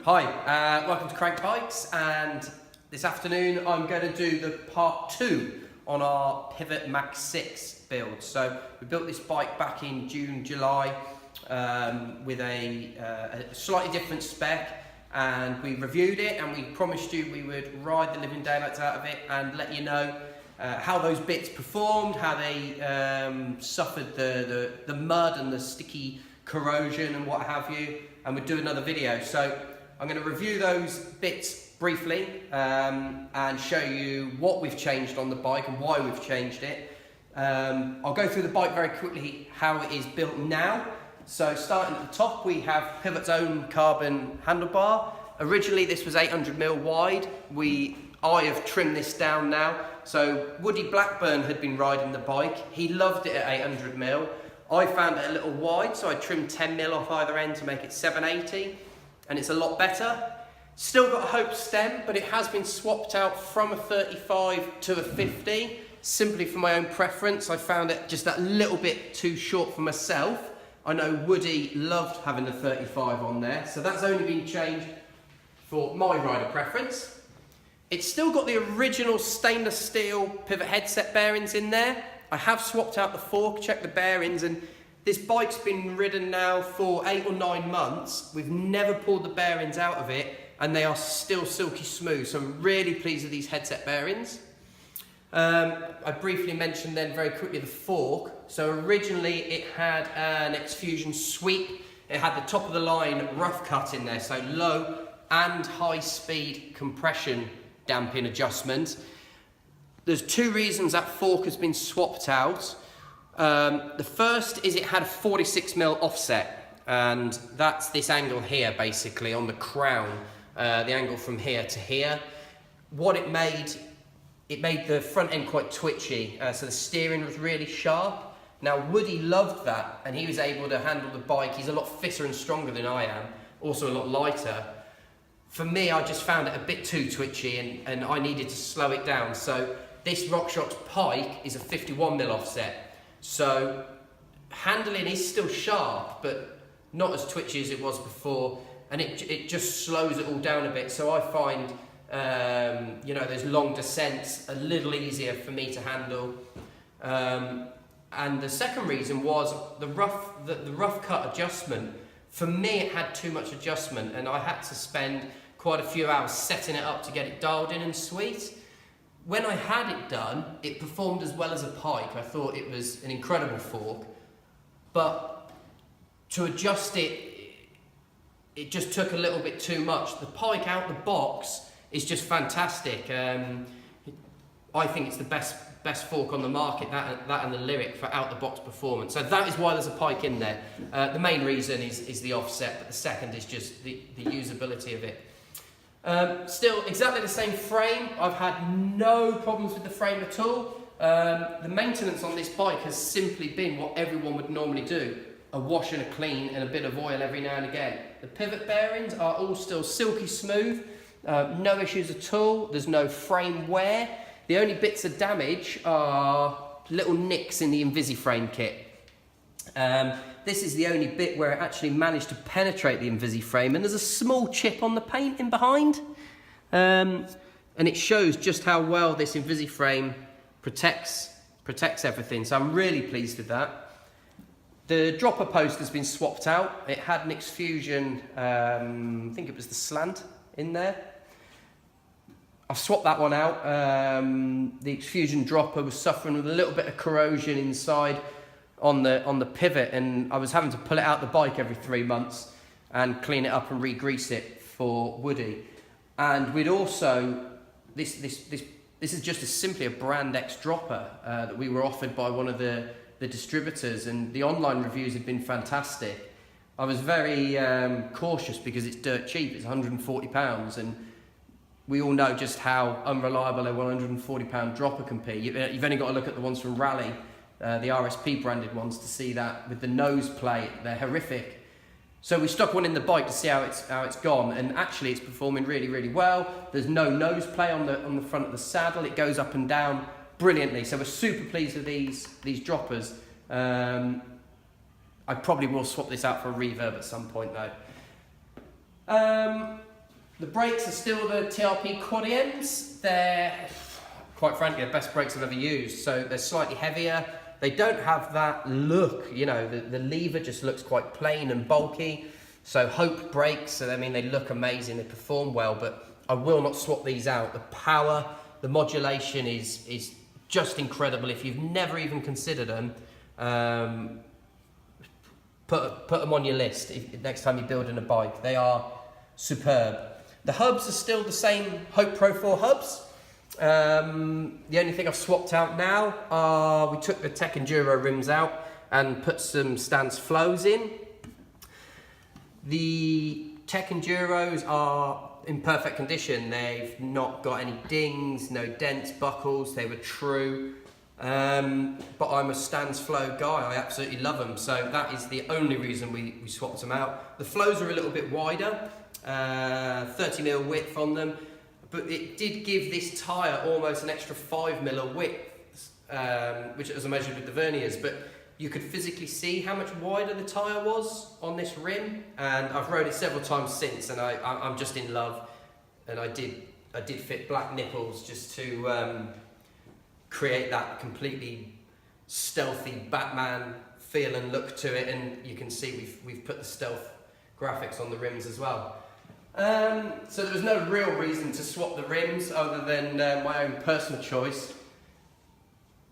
Hi, welcome to Crank Bikes, and this afternoon I'm going to do the part 2 on our Pivot Mach 6 build. So we built this bike back in June, July with a slightly different spec, and we reviewed it and we promised you we would ride the living daylights out of it and let you know how those bits performed, how they suffered the mud and the sticky corrosion and what have you, and we'd do another video. So I'm going to review those bits briefly and show you what we've changed on the bike and why we've changed it. I'll go through the bike very quickly, how it is built now. So starting at the top, we have Pivot's own carbon handlebar. Originally this was 800mm wide. I have trimmed this down now. So Woody Blackburn had been riding the bike. He loved it at 800mm. I found it a little wide, so I trimmed 10mm off either end to make it 780. And it's a lot better. Still got a Hope stem, but it has been swapped out from a 35 to a 50, simply for my own preference. I found it just that little bit too short for myself. I know Woody loved having the 35 on there, so that's only been changed for my rider preference. It's still got the original stainless steel pivot headset bearings in there. I have swapped out the fork, checked the bearings, and this bike's been ridden now for 8 or 9 months. We've never pulled the bearings out of it, and they are still silky smooth. So I'm really pleased with these headset bearings. I briefly mentioned then very quickly the fork. So originally it had an X-Fusion sweep. It had the top of the line rough cut in there, so low and high speed compression damping adjustment. There's 2 reasons that fork has been swapped out. The first is it had a 46mm offset, and that's this angle here basically on the crown, the angle from here to here. What it made the front end quite twitchy, so the steering was really sharp. Now Woody loved that, and he was able to handle the bike. He's a lot fitter and stronger than I am, also a lot lighter. For me, I just found it a bit too twitchy, and I needed to slow it down. So this RockShox pike is a 51mm offset. So handling is still sharp, but not as twitchy as it was before, and it just slows it all down a bit. So I find those long descents a little easier for me to handle. And the second reason was the rough cut adjustment. For me, it had too much adjustment, and I had to spend quite a few hours setting it up to get it dialed in and sweet. When I had it done, it performed as well as a pike. I thought it was an incredible fork, but to adjust it, it just took a little bit too much. The pike out the box is just fantastic. I think it's the best fork on the market, that and the Lyric, for out the box performance. So that is why there's a pike in there. The main reason is the offset, but the second is just the usability of it. Still exactly the same frame. I've had no problems with the frame at all. The maintenance on this bike has simply been what everyone would normally do: a wash and a clean and a bit of oil every now and again. The pivot bearings are all still silky smooth, no issues at all. There's no frame wear. The only bits of damage are little nicks in the Invisiframe kit. This is the only bit where it actually managed to penetrate the Invisiframe, and there's a small chip on the paint in behind. And it shows just how well this Invisiframe protects everything, so I'm really pleased with that. The dropper post has been swapped out. It had an X-Fusion, I think it was the slant in there. I've swapped that one out. The X-Fusion dropper was suffering with a little bit of corrosion inside on the pivot, and I was having to pull it out the bike every 3 months and clean it up and re-grease it for Woody. And we'd also, this is just simply a brand X dropper that we were offered by one of the distributors, and the online reviews have been fantastic. I was very cautious because it's dirt cheap. It's £140, and we all know just how unreliable a £140 dropper can be. You've only got to look at the ones from Rally, the RSP branded ones, to see that with the nose plate. They're horrific. So we stuck one in the bike to see how it's gone, and actually it's performing really, really well. There's no nose play on the front of the saddle. It goes up and down brilliantly. So we're super pleased with these droppers. I probably will swap this out for a reverb at some point though. The brakes are still the TRP Quad EMs. They're, quite frankly, the best brakes I've ever used. So they're slightly heavier. They don't have that look, you know, the lever just looks quite plain and bulky. So Hope brakes, so I mean, they look amazing, they perform well, but I will not swap these out. The power, the modulation is just incredible. If you've never even considered them, put them on your list next time you're building a bike. They are superb. The hubs are still the same Hope Pro 4 hubs. The only thing I've swapped out now are, we took the Tech Enduro rims out and put some Stance flows in. The Tech Enduros are in perfect condition. They've not got any dings, no dents, buckles, they were true. But I'm a Stance flow guy, I absolutely love them. So that is the only reason we swapped them out. The flows are a little bit wider, 30mm width on them. But it did give this tyre almost an extra 5mm of width, which it was measured with the verniers, but you could physically see how much wider the tyre was on this rim, and I've rode it several times since, and I'm just in love. And I did fit black nipples just to create that completely stealthy Batman feel and look to it, and you can see we've put the stealth graphics on the rims as well. So there was no real reason to swap the rims other than my own personal choice.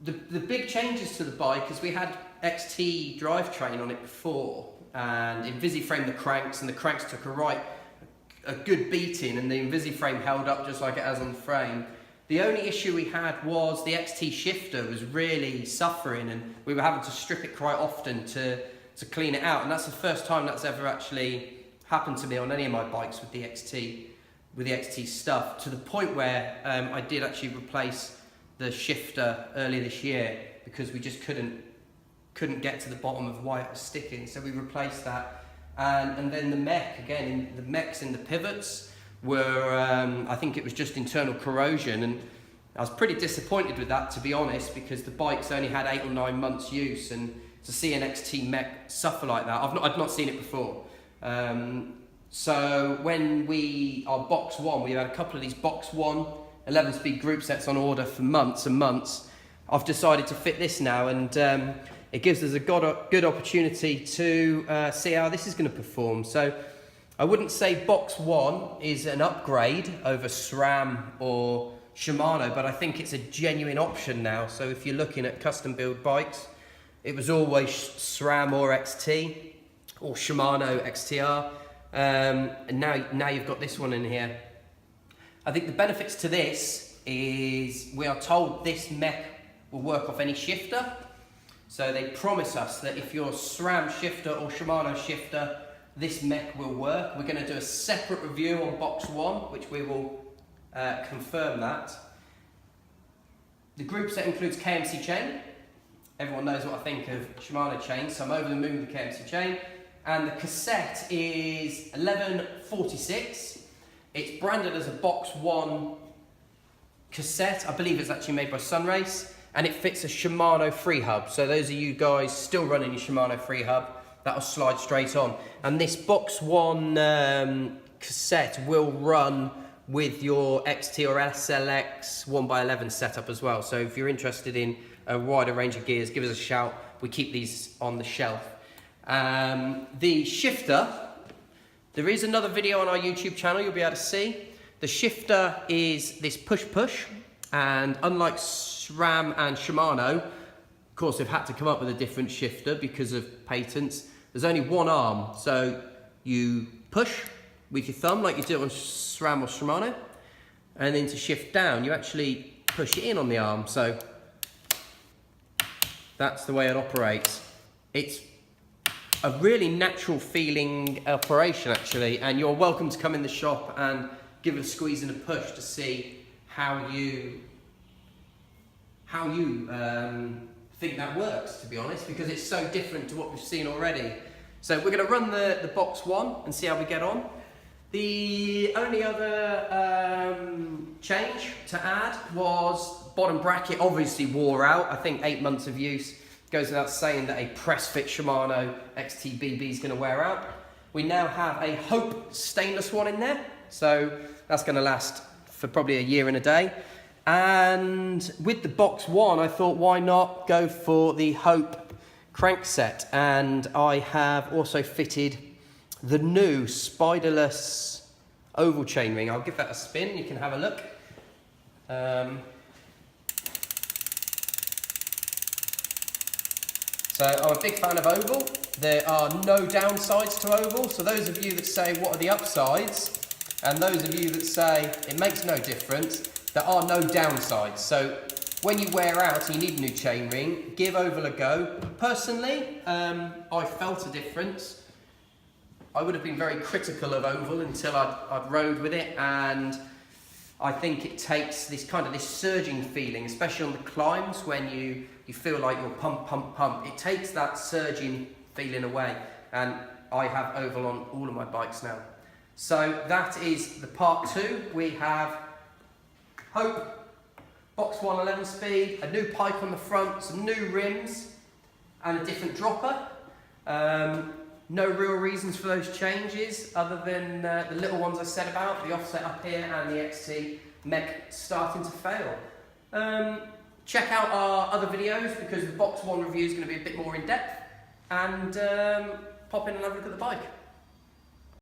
The big changes to the bike is we had XT drivetrain on it before, and Invisiframe the cranks, and the cranks took a good beating, and the Invisiframe held up just like it has on the frame. The only issue we had was the XT shifter was really suffering, and we were having to strip it quite often to clean it out, and that's the first time that's ever actually happened to me on any of my bikes with the XT stuff, to the point where I did actually replace the shifter earlier this year because we just couldn't get to the bottom of why it was sticking, so we replaced that. And then the mech, again, the mechs in the pivots were, I think it was just internal corrosion, and I was pretty disappointed with that, to be honest, because the bike's only had 8 or 9 months use, and to see an XT mech suffer like that, I've not seen it before. So when our Box 1, we had a couple of these Box 1 11-speed group sets on order for months and months. I've decided to fit this now, and it gives us a good opportunity to see how this is going to perform. So I wouldn't say Box 1 is an upgrade over SRAM or Shimano, but I think it's a genuine option now. So if you're looking at custom build bikes, it was always SRAM or XT or Shimano XTR, and now you've got this one in here. I think the benefits to this is we are told this mech will work off any shifter. So they promise us that if you're SRAM shifter or Shimano shifter, this mech will work. We're going to do a separate review on Box 1, which we will confirm that. The group set includes KMC chain. Everyone knows what I think of Shimano chains, so I'm over the moon with the KMC chain. And the cassette is 1146. It's branded as a Box 1 cassette. I believe it's actually made by Sunrace, and it fits a Shimano free hub. So those of you guys still running your Shimano free hub, that'll slide straight on. And this Box 1 cassette will run with your XT or SLX 1x11 setup as well. So if you're interested in a wider range of gears, give us a shout. We keep these on the shelf. The shifter, there is another video on our YouTube channel you'll be able to see. The shifter is this push-push, and unlike SRAM and Shimano, of course they've had to come up with a different shifter because of patents. There's only one arm, so you push with your thumb like you do on SRAM or Shimano, and then to shift down you actually push it in on the arm. So that's the way it operates. It's a really natural feeling operation actually, and you're welcome to come in the shop and give it a squeeze and a push to see how you think that works, to be honest, because it's so different to what we've seen already. So we're going to run the Box 1 and see how we get on. The only other change to add was bottom bracket obviously wore out. I think 8 months of use goes without saying that a press fit Shimano XT BB is going to wear out. We now have a Hope stainless one in there, so that's going to last for probably a year and a day. And with the box one, I thought, why not go for the Hope crank set? And I have also fitted the new spiderless oval chainring. I'll give that a spin, you can have a look. So I'm a big fan of oval. There are no downsides to oval. So those of you that say, what are the upsides? And those of you that say, it makes no difference, there are no downsides. So when you wear out and you need a new chainring, give oval a go. Personally, I felt a difference. I would have been very critical of oval until I'd rode with it, and I think it takes this surging feeling, especially on the climbs when you feel like you're pump. It takes that surging feeling away, and I have oval on all of my bikes now. So that is the part 2. We have Hope, box 1 11 speed, a new pipe on the front, some new rims, and a different dropper. No real reasons for those changes other than the little ones I said about, the offset up here and the XT Mach starting to fail. Check out our other videos because the box 1 review is going to be a bit more in depth, and pop in and have a look at the bike.